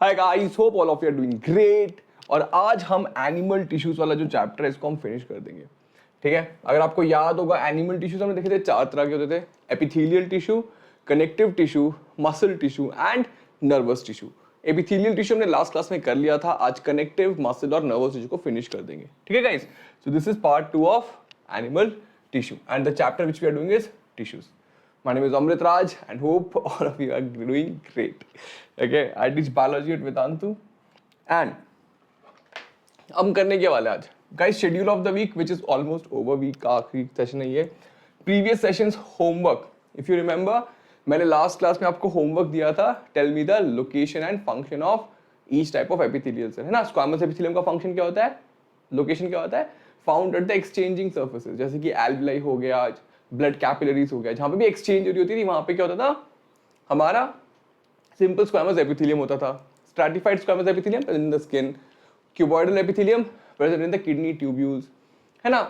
Hi guys, hope all of you are doing great. और आज हम एनिमल टिश्यूज वाला जो चैप्टर है इसको हम फिनिश कर देंगे। ठीक है, अगर आपको याद होगा एनिमल टिश्यूज हमने देखे थे 4 तरह के होते थे, epithelial tissue, connective tissue, muscle tissue and nervous tissue. Epithelial tissue हमने लास्ट क्लास में कर लिया था, आज कनेक्टिव, मसल और नर्वस टिश्यू को फिनिश कर देंगे। ठीक है guys, so this is part 2 of animal tissue and the chapter which we are doing is tissues. My name is Amrit Raj and hope all of you are doing great. Okay, I teach biology at Vedantu and हम करने के वाले आज guys schedule of the week which is almost over, week का आखिरी session है ये। previous sessions homework if you remember, मैंने last class में आपको homework दिया था, tell me the location and function of each type of epithelial cell, है ना। squamous epithelium का function क्या होता है, location क्या होता है, found at the exchanging surfaces, जैसे कि एल्विलाई हो गया, ब्लड कैपिलरीज हो गया, जहां पे भी एक्सचेंज हो रही होती थी वहां पे क्या होता था, हमारा सिंपल स्क्वैमस एपिथेलियम होता था, stratified squamous epithelium present in the skin, cuboidal epithelium present in the kidney tubules, है ना।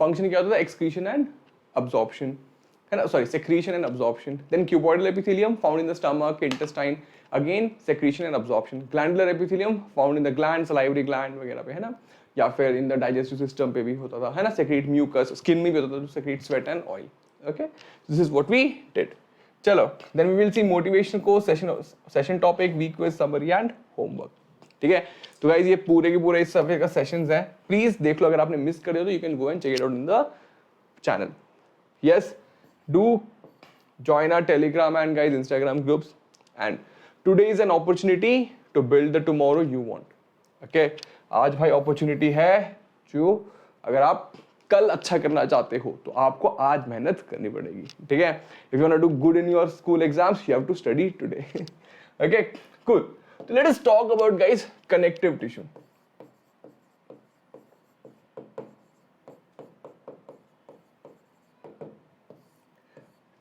फंक्शन क्या होता था, एक्सक्रीशन एंड अब्जॉर्प्शन, है ना, sorry secretion and absorption. Then cuboidal epithelium found in the stomach, intestine, again secretion and absorption. Glandular epithelium found in the gland, salivary gland वगैरह पे, है ना, या फिर इन द डाइजेस्टिव सिस्टम पे भी होता था, है ना, सेक्रेट म्यूकस, स्किन में भी होता था तो secret sweat and oil. Okay, this is what we did. चलो, then we will see motivation को session topic, week quiz, summary and homework. ठीक है, तो गाइस ये पूरे के पूरे इस सफे का सेशंस हैं, प्लीज देख लो, अगर आपने मिस कर दिया तो you can go and check it out in the channel. Yes, do join our telegram and guys instagram groups, and today is an opportunity to build the tomorrow you want. okay, आज भाई opportunity है जो अगर आप कल अच्छा करना चाहते हो तो आपको आज मेहनत करनी पड़ेगी। ठीक है, if you want to do good in your school exams you have to study today. Okay, cool. तो let us talk about guys connective tissue.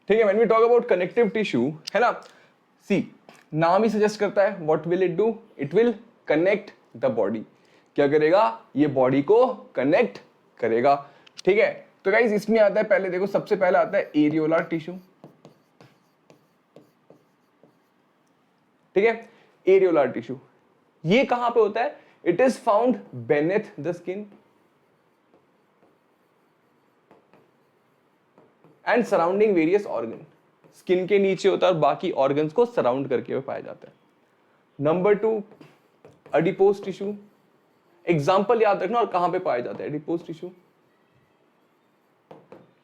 ठीक है, when we talk about connective tissue, है ना, सी नाम ही suggest करता है, what will it do, it will connect the body. क्या करेगा, ये बॉडी को कनेक्ट करेगा। ठीक है, तो गाइस इसमें आता है, पहले देखो सबसे पहले आता है एरियोलर टिश्यू। ठीक है, एरियोलर टिश्यू ये कहां पे होता है, it is found beneath the skin and surrounding various organ. Skin के नीचे होता है और बाकी ऑर्गन्स को सराउंड करके हुए पाया जाता है। नंबर 2 एडिपोज टिश्यू, एग्जाम्पल याद रखना और कहां पे पाया जाता है एडिपोज टिश्यू।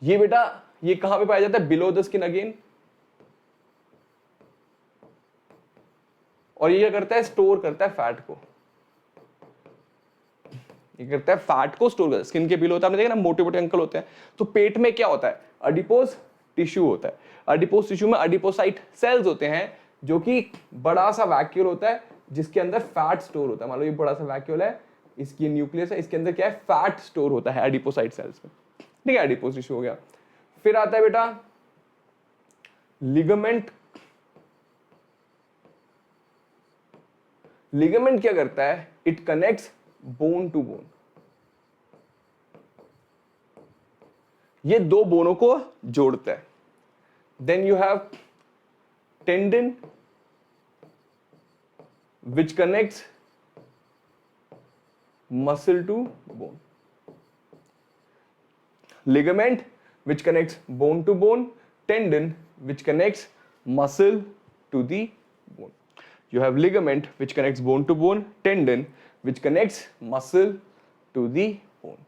ये बेटा ये कहां पे पाया जाता है, बिलो द स्किन अगेन। और ये क्या करता है, स्टोर करता है फैट को। ये करता है फैट को स्टोर करता है, स्किन के बिलो होता है, आपने देखा ना मोटे मोटे अंकल होते हैं। तो पेट में क्या होता है, एडिपोज टिश्यू होता है। एडिपोज टिश्यू में एडिपोसाइट सेल्स होते हैं जो कि बड़ा सा वैक्यूल होता है जिसके अंदर फैट स्टोर होता है। मान लो ये बड़ा सा वैक्यूल है, इसकी न्यूक्लियस है, इसके अंदर क्या है, फैट स्टोर होता है एडिपोसाइट सेल्स में। ठीक है, एडिपोज टिश्यू हो गया। फिर आता है बेटा लिगामेंट। लिगामेंट क्या करता है, it connects bone to bone. ये दो बोनों को जोड़ता है। Then you have tendon which connects muscle to bone. Ligament which connects bone to bone, tendon which connects muscle to the bone. You have ligament which connects bone to bone, tendon which connects muscle to the bone.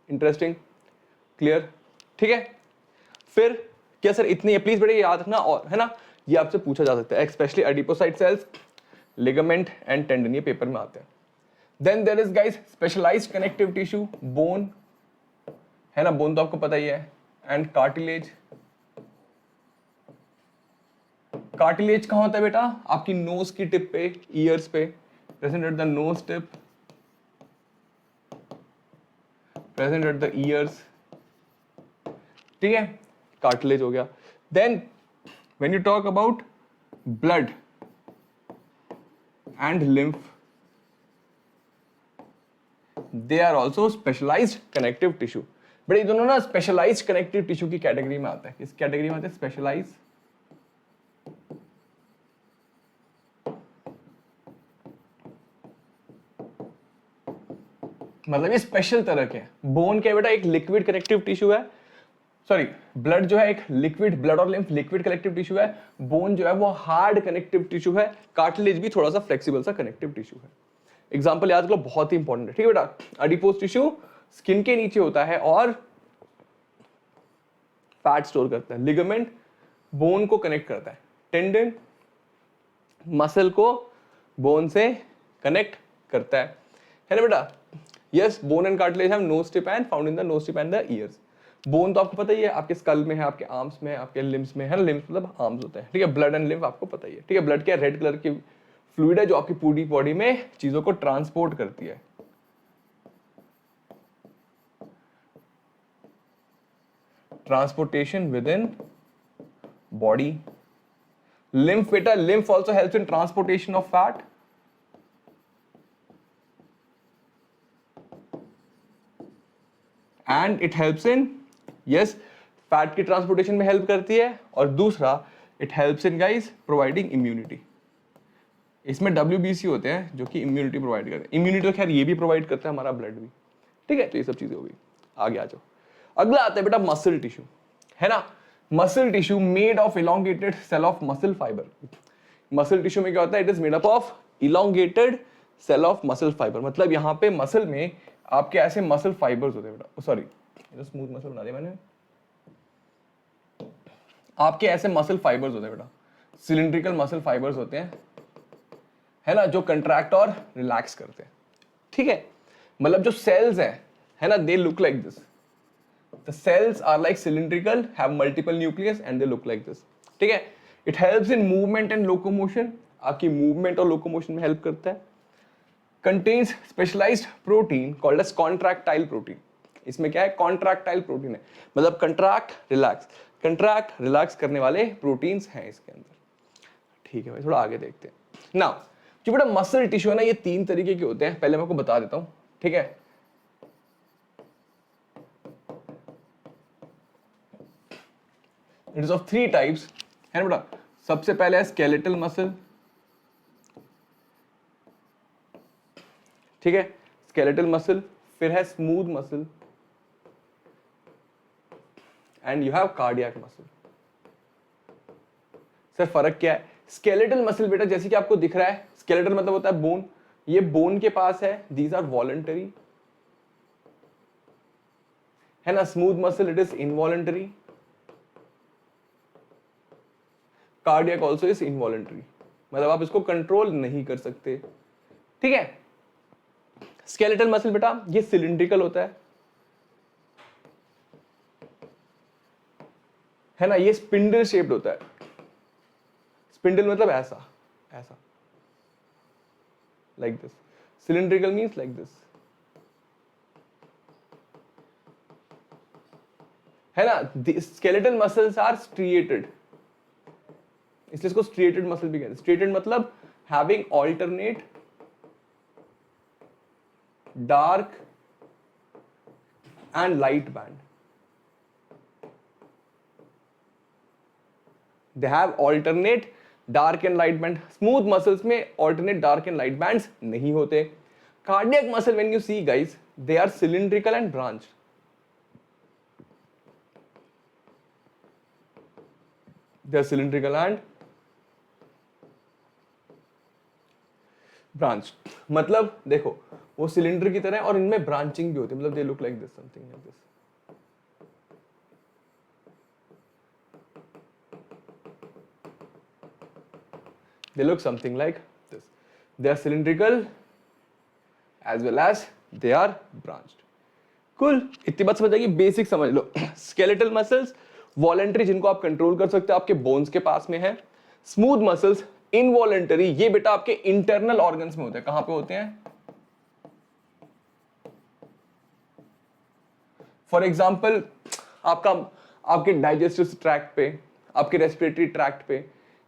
Interesting, clear? ठीक है, फिर क्या sir इतनी है, please बेटे याद रखना, और है ना ये आपसे पूछा जा सकता है, specially adipocyte cells, ligament and tendon, ये पेपर में आते हैं। Then there is guys specialised connective tissue, bone, है ना, बोन तो आपको पता ही है, एंड कार्टिलेज। कार्टिलेज कहां होता है बेटा, आपकी नोज की टिप पे, ईयर्स पे, present at the nose tip, present at the ears. ठीक है, कार्टिलेज हो गया। Then when you talk about blood and lymph, they are also specialized connective tissue. But ये दोनों ना स्पेशलाइज्ड कनेक्टिव टिश्यू की कैटेगरी में आता है। किस कैटेगरी में आते हैं, स्पेशलाइज्ड मतलब ये स्पेशल तरह के हैं। बोन क्या है बेटा, एक लिक्विड कनेक्टिव टिश्यू है, सॉरी ब्लड जो है एक लिक्विड, ब्लड और लिम्फ लिक्विड कनेक्टिव टिश्यू है, बोन जो है वो हार्ड कनेक्टिव टिश्यू है, कार्टिलेज भी थोड़ा सा फ्लेक्सिबल सा कनेक्टिव टिश्यू है। एग्जांपल याद करो, बहुत ही इंपॉर्टेंट है, ठीक है बेटा। एडिपोज टिश्यू स्किन के नीचे होता है और फैट स्टोर करता है, लिगामेंट बोन को कनेक्ट करता है, टेंडन मसल को बोन से कनेक्ट करता है ना बेटा। Yes, bone and cartilage have knows tip and found in the nose tip and the years. Bone तो आपको पता ही है, आपके स्कल में है, आपके आर्म्स में है, आपके लिम्स में है ना, लिम्स मतलब आर्म्स होते हैं, ठीक है। ब्लड एंड लिम्फ आपको पता ही है, ठीक है। ब्लड क्या रेड कलर की फ्लूइड है जो आपकी पूरी बॉडी में चीजों को ट्रांसपोर्ट करती है। Transportation with in body. lymph beta, lymph also helps in transportation of fat, and it helps in, yes, fat की ट्रांसपोर्टेशन में हेल्प करती है, और दूसरा it helps in guys providing immunity. इसमें WBC होते हैं जो कि इम्यूनिटी प्रोवाइड करते हैं। इम्यूनिटी तो खैर ये भी प्रोवाइड करता है हमारा ब्लड भी, ठीक है। तो ये सब चीजें हो गई, आगे आ जाओ। अगला आता है बेटा मसल टिश्यू, है ना। Muscle tissue made of elongated cell of muscle fibre. Muscle tissue में क्या होता है, it is made up of elongated cell of muscle fibre. मतलब यहाँ पे मसल में आपके ऐसे मसल फाइबर्स होते हैं बेटा, सॉरी स्मूथ मसल बना दिया मैंने, आपके ऐसे मसल फाइबर्स होते हैं बेटा, सिलिंड्रिकल मसल फाइबर्स होते हैं, है ना, जो कंट्रैक्ट और रिलैक्स करते हैं, ठीक है। मतलब जो सेल्स हैं, है ना, they look like this. The cells are like cylindrical, have multiple nucleus and they look like this, ठीक है। It helps in movement and locomotion, आपकी movement और locomotion में help करता है। Contains specialized protein called as contractile protein। इसमें क्या है, contractile protein है, मतलब contract relax करने वाले प्रोटीन्स हैं इसके अंदर, ठीक है भाई। थोड़ा आगे देखते हैं ना। जो बेटा मसल टिश्यू है ना, ये 3 तरीके के होते हैं, पहले मैं आपको बता देता हूं, ठीक है। इट इज ऑफ 3 टाइप्स, है ना बेटा। सबसे पहले है स्केलेटल मसल, ठीक है, स्केलेटल मसल। फिर है smooth muscle and you have cardiac muscle. Sir फर्क क्या है? स्केलेटल मसल बेटा जैसे कि आपको दिख रहा है, स्केलेटल मतलब होता है बोन, ये बोन के पास है, दीज आर वॉलंटरी, है ना। Smooth muscle it is involuntary, cardiac also is involuntary, मतलब आप इसको कंट्रोल नहीं कर सकते, ठीक है। स्केलेटल मसल बेटा ये सिलिंड्रिकल होता है ना, ये स्पिंडल शेप्ड होता है। स्पिंडल मतलब ऐसा ऐसा, like this. Cylindrical means like this, है ना। स्केलेटल मसल्स आर स्ट्रिएटेड, इसलिए इसको स्ट्रिएटेड मसल भी कहते हैं। स्ट्रिएटेड मतलब having alternate dark and light band. They have alternate dark and light band. Smooth muscles में alternate dark and light bands नहीं होते। Cardiac muscle when you see guys, they are cylindrical and branch. They are cylindrical and branch, मतलब देखो वो cylinder की तरह है और इनमें ब्रांचिंग भी होती है, मतलब they look like this, something like this. They look something like this. They are cylindrical as well as they are branched. Cool. इतनी बात समझ आएगी, बेसिक समझ लो। स्केलेटल मसल्स वॉलंटरी, जिनको आप कंट्रोल कर सकते हो, आपके बोन्स के पास में है। स्मूथ मसल्स इनवॉलंटरी, ये बेटा आपके इंटरनल ऑर्गन्स में होते हैं। कहां पे होते हैं? फॉर एग्जाम्पल आपका आपके डाइजेस्टिव ट्रैक्ट पे, आपके रेस्पिरेटरी ट्रैक्ट पे,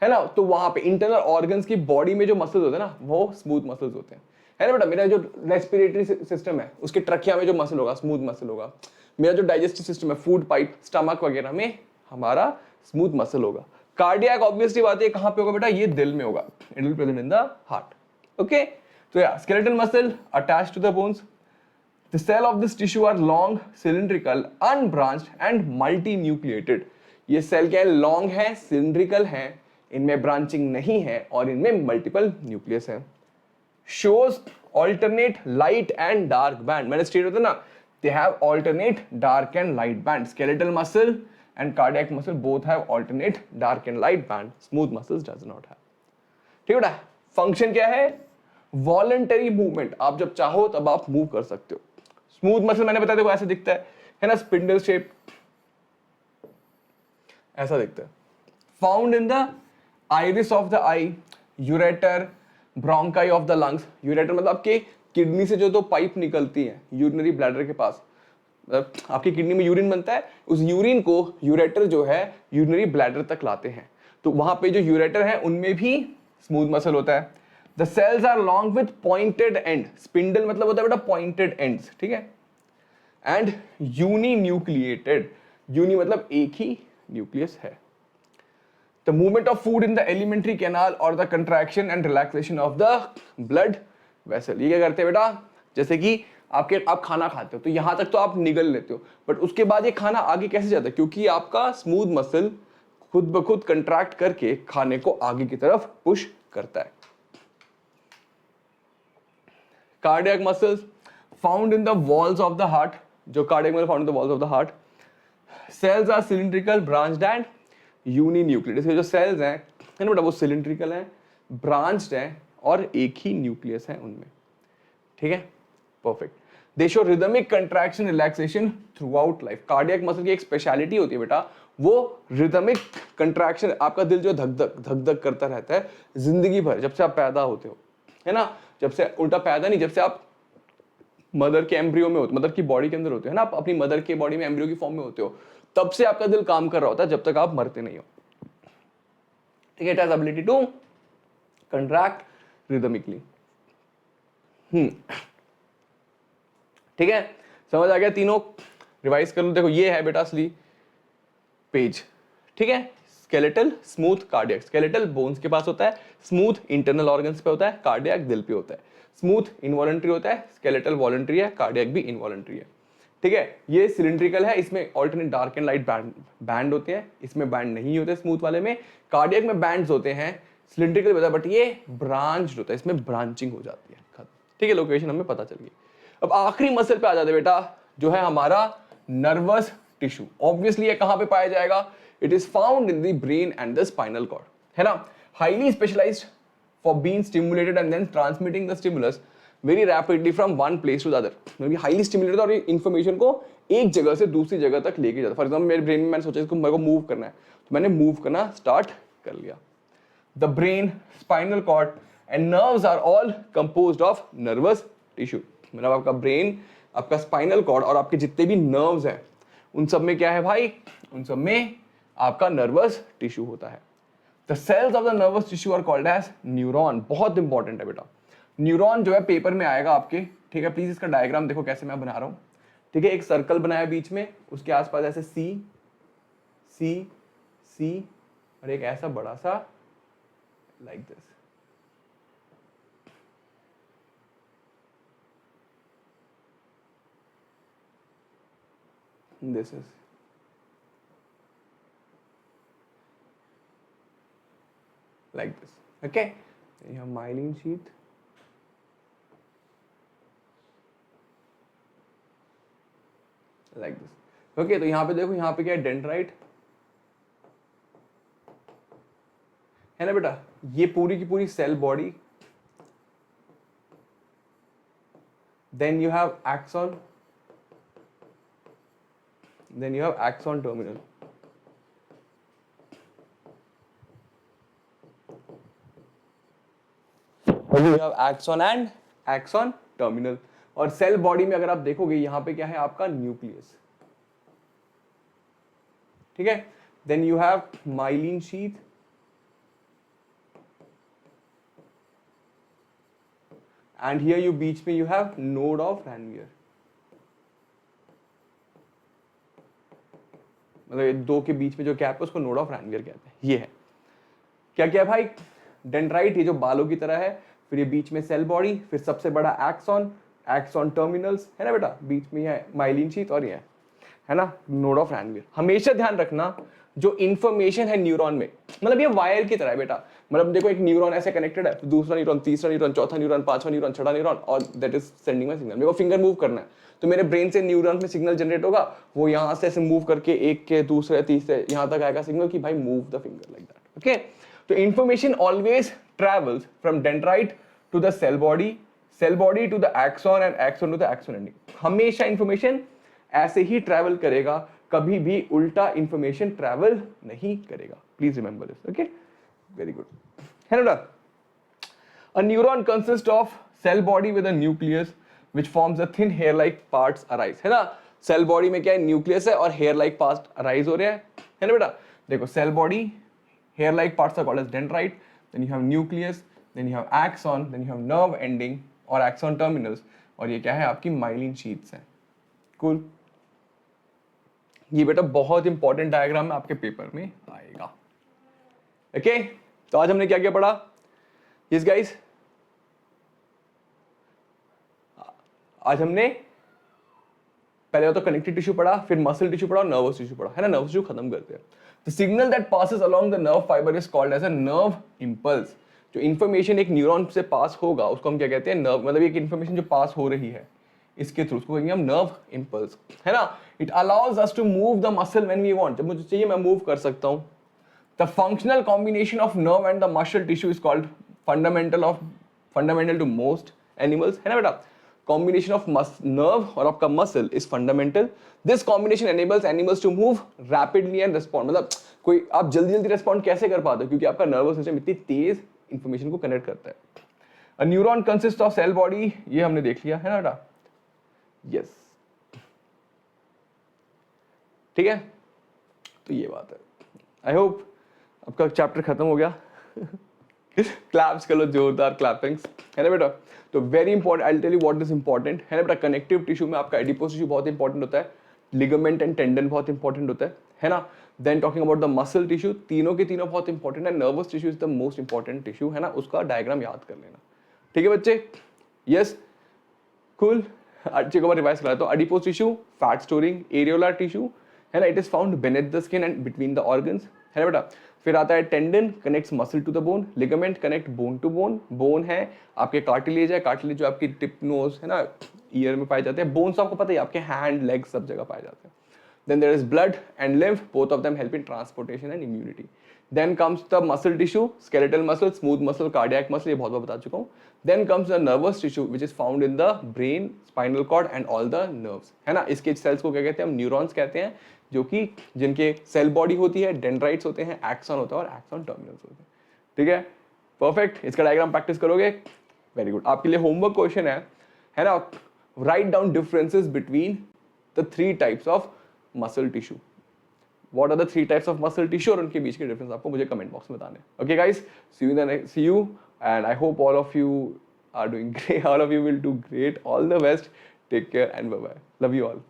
है ना, तो वहां पे इंटरनल ऑर्गन्स की बॉडी में जो मसल्स होते हैं ना, वो स्मूथ मसल्स होते हैं, है ना बेटा। मेरा जो रेस्पिरेटरी सिस्टम है उसके ट्रकिया में जो मसल होगा स्मूथ मसल होगा। मेरा जो डाइजेस्टिव सिस्टम है, फूड पाइप, स्टमक वगैरह में हमारा स्मूथ मसल होगा। कार्डियक ऑब्वियसली बात है कहां पे होगा बेटा, ये दिल में होगा, it will present in the heart. Okay, तो या skeletal muscle attached to the bones, The cell of this tissue are long, cylindrical, unbranched and multinucleated. ये सेल क्या है? लॉन्ग है, सिलिंड्रिकल है, इनमें ब्रांचिंग नहीं है और इनमें मल्टीपल न्यूक्लियस है. Shows alternate light and dark band. मैंने स्टेट होता ना, they have alternate dark and light band. Skeletal muscle and cardiac muscle both have alternate dark and light band. Smooth muscles does not have. ठीक है बेटा. Function क्या है? Voluntary movement. आप जब चाहो तब आप मूव कर सकते हो. स्मूथ मसल मैंने बताया देखो ऐसे दिखता है ना, स्पिंडल शेप ऐसा दिखता है. Found in the iris of the I, ureter, bronchi of the lungs. Ureter मतलब आपके किडनी से जो दो पाइप निकलती हैं यूरिनरी ब्लैडर के पास, आपकी किडनी में यूरिन बनता है, उस यूरिन को यूरेटर जो है यूरिनरी ब्लैडर तक लाते हैं. तो वहां पे जो यूरेटर है उनमें भी स्मूथ मसल होता है. The cells are long with pointed end. Spindle मतलब होता है बेटा पॉइंटेड एंड्स, ठीक है. And uni nucleated. यूनी मतलब एक ही न्यूक्लियस है. The movement of food in the alimentary canal or the contraction and relaxation of the blood vessel. ये क्या करते हैं बेटा? जैसे कि आप खाना खाते हो तो यहां तक तो आप निगल लेते हो, बट उसके बाद ये खाना आगे कैसे जाता है? क्योंकि आपका स्मूथ मसल खुद ब खुद कंट्रैक्ट करके खाने को आगे की तरफ पुश करता है. Cardiac muscles found in the walls of the heart. जो cardiac muscle found in the walls of the heart. Cells are cylindrical, branched and uninucleated. इसके जो सेल्स हैं है ना बेटा, वो सिलिंड्रिकल हैं, ब्रांच्ड हैं और एक ही न्यूक्लियस है उनमें. ठीक है, परफेक्ट. दे show rhythmic contraction relaxation through out life. Cardiac muscle की एक स्पेशलिटी होती है बेटा, वो रिदमिक कंट्रैक्शन. आपका दिल जो धक धक करता रहता है जिंदगी भर, जब से आप पैदा होते हो, है ना. जब से उल्टा पैदा नहीं, जब से आप मदर के एम्ब्रियो में होते, मदर की बॉडी के अंदर होते हो ना, आप अपनी मदर के बॉडी में एम्ब्रियो की फॉर्म में होते हो, तब से आपका दिल काम कर रहा होता है जब तक आप मरते नहीं हो. ठीक है, it has ability to contract rhythmically. ठीक है, समझ आ गया तीनों? रिवाइज कर लो. देखो ये है बेटा असली पेज. ठीक है, skeletal, smooth, cardiac. Skeletal bones के पास होता है, स्मूथ इंटरनल ऑर्गन्स पे होता है, कार्डियक दिल पे होता है. स्मूथ इनवॉलंटरी होता है, स्केलेटल वॉलंटरी है, कार्डियक भी इनवॉलंटरी है. ठीक है, ये सिलिंड्रिकल है, इसमें alternate dark and light band होते हैं, इसमें बैंड नहीं होते स्मूथ वाले में. कार्डियक में बैंड्स होते हैं, सिलिंड्रिकल होता है बट ये ब्रांच्ड होता है, इसमें ब्रांचिंग हो जाती है. ठीक है, लोकेशन हमें पता चल गई. अब आखिरी मसल पे आ जाते बेटा, जो है हमारा नर्वस टिश्यू. ऑब्वियसली ये कहां पे पाया जाएगा? It is found in the brain and the spinal cord, है ना. Highly specialised for being stimulated and then transmitting the stimulus very rapidly from one place to the other. मतलब highly stimulated और information को एक जगह से दूसरी जगह तक लेके जाता. फॉर एग्जाम्पल मेरे ब्रेन में मैंने सोचा इसको मेरे को मूव करना है, तो मैंने मूव करना स्टार्ट कर लिया. The brain, spinal cord and nerves are all composed of nervous tissue. मतलब आपका ब्रेन, आपका स्पाइनल कॉर्ड और आपके जितने भी नर्व्स हैं उन सब में क्या है भाई? उन सब में आपका नर्वस टिश्यू होता है. The cells of the nervous tissue are called as neuron. बहुत इंपॉर्टेंट है बेटा. न्यूरॉन जो है पेपर में आएगा आपके. ठीक है, प्लीज इसका डायग्राम देखो कैसे मैं बना रहा हूं. ठीक है, एक सर्कल बनाया बीच में, उसके आसपास ऐसे सी सी सी और एक ऐसा बड़ा सा like this. This is like this. Okay, you have myelin sheath, like this. Okay, तो यहां पे देखो, यहां पे क्या है? डेंड्राइट है ना बेटा. ये पूरी की पूरी cell body. Then you have axon, then you have axon terminal. You have axon and axon terminal. और सेल बॉडी में अगर आप देखोगे यहां पे क्या है? आपका न्यूक्लियस. ठीक है, then you have myelin sheath, and here you बीच में you have node of Ranvier. मतलब दो के बीच में जो गैप है उसको नोड ऑफ रैनवियर कहते हैं. ये है क्या क्या भाई? डेंड्राइट, ये जो बालों की तरह है, फिर ये बीच में सेल बॉडी, फिर सबसे बड़ा एक्सॉन. एक्सॉन टर्मिनल्स, है ना बेटा, बीच में है माइलिन शीथ और ये है ना नोड ऑफ रैनवीर। हमेशा ध्यान रखना जो इंफॉर्मेशन है न्यूरॉन में, मतलब ये वायर की तरह है बेटा, मतलब देखो एक न्यूरॉन ऐसे कनेक्टेड है, दूसरा न्यूरॉन, तीसरा न्यूरॉन, चौथा न्यूरॉन, पांचवा न्यूरॉन, छठा न्यूरॉन, और that is sending my signal. मेरे को फिंगर मूव करना है तो मेरे ब्रेन से न्यूरॉन में सिग्नल जनरेट होगा, वो यहाँ से ऐसे मूव करके एक के दूसरे तीसरे यहाँ तक आएगा सिग्नल कि भाई move the finger like that. Okay, तो information always travels from dendrite to the cell body to the axon and axon to the axon ending. हमेशा इंफॉर्मेशन ऐसे ही ट्रैवल करेगा, कभी भी उल्टा इंफॉर्मेशन ट्रैवल नहीं करेगा। Please remember this. Okay, very good, है ना। A neuron consists of cell body with a nucleus which forms a thin hair-like parts arise, है ना। सेल बॉडी में क्या है, न्यूक्लियस है और हेयर लाइक पार्ट्स अराइज हो रहे हैं, है ना बेटा। देखो cell body, hair like parts are called as dendrite, then you have nucleus, then you have axon, then you have nerve ending और axon terminals, और ये क्या है आपकी माइलिन शीट्स हैं। कूल, ये बेटा बहुत इंपॉर्टेंट डायग्राम है, आपके पेपर में आएगा। ओके, तो आज हमने क्या क्या पढ़ा? यस गाइस, आज हमने पहले तो कनेक्टिव टिश्यू पढ़ा, फिर मसल टिश्यू पढ़ा और नर्वस टिश्यू पढ़ा, है ना। नर्वस टिश्यू खत्म करते हैं। The signal that passes along the nerve fibre is called as a nerve impulse. जो इंफॉर्मेशन एक न्यूरॉन से पास होगा उसको हम क्या कहते हैं, नर्व, मतलब एक इंफॉर्मेशन जो पास हो रही है इसके थ्रू, उसको कहेंगे हम नर्व इंपल्स, है ना। It allows us to move the muscle when we want, जब मुझे चाहिए मैं मूव कर सकता हूं। The functional combination of nerve and the muscle tissue is called fundamental to most animals, है ना बेटा। कॉम्बिनेशन ऑफ नर्व और आपका muscle is fundamental. This combination enables animals to move rapidly and respond, मतलब कोई आप जल्दी जल्दी रिस्पॉन्ड कैसे कर पाते हो, क्योंकि आपका नर्वस सिस्टम इतनी तेज इंफॉर्मेशन को कनेक्ट करता है। A neuron consist of cell body, ये हमने देख लिया, है ना बेटा। यस, ठीक है, तो ये बात है। आई होप आपका चैप्टर खत्म हो गया। क्लैप्स कर लो, जोरदार क्लैपिंग्स, है ना बेटा। तो very important, I will tell you what is important, है ना बेटा। कनेक्टिव टिश्यू में आपका एडिपोस टिश्यू बहुत इंपॉर्टेंट होता है, लिगामेंट एंड टेंडन बहुत इंपॉर्टेंट होता है ना। Then talking about the muscle tissue, तीनों के तीनों बहुत इंपॉर्टेंट है। Nervous tissue is the most important tissue, है ना, उसका डायग्राम याद कर लेना, ठीक है बच्चे। यस, कूल, अच्छे को मैं रिवाइज कराता हूँ। Adipose tissue, fat storing areolar tissue, है ना, it is found beneath the skin and between the organs, है ना बेटा। फिर आता है tendon, connects muscle to the bone, ligament connect bone to bone, bone है आपके कार्टिलेज है, कार्टिलेज जो आपकी टिप नोज, है ना, ईयर में पाए जाते हैं। बोन्स आपको पता है आपके हैंड लेग सब जगह पाए जाते हैं। Then there is blood and lymph, both of them help in transportation and immunity. Then comes the muscle tissue, skeletal muscle, smooth muscle, cardiac muscle, ये बहुत बार बता चुका हूँ। Then comes the nervous tissue which is found in the brain, spinal cord and all the nerves, है ना। इसके sales को क्या कहते हैं हम, न्यूरॉन्स कहते हैं, जो कि जिनके सेल बॉडी होती है, डेंड्राइट्स होते हैं, एक्सॉन होता है और एक्सॉन टर्मिनल्स होते हैं, ठीक है। परफेक्ट, इसका डायग्राम प्रैक्टिस करोगे, वेरी गुड। आपके लिए होमवर्क क्वेश्चन है ना, write down differences between the 3 types of muscle tissue. What are the 3 types of muscle tissue और उनके बीच के डिफरेंस आपको मुझे कमेंट बॉक्स में बताने। Okay guys, see you and I hope all of you are doing great, all of you will do great, all the best, take care and bye bye, love you all.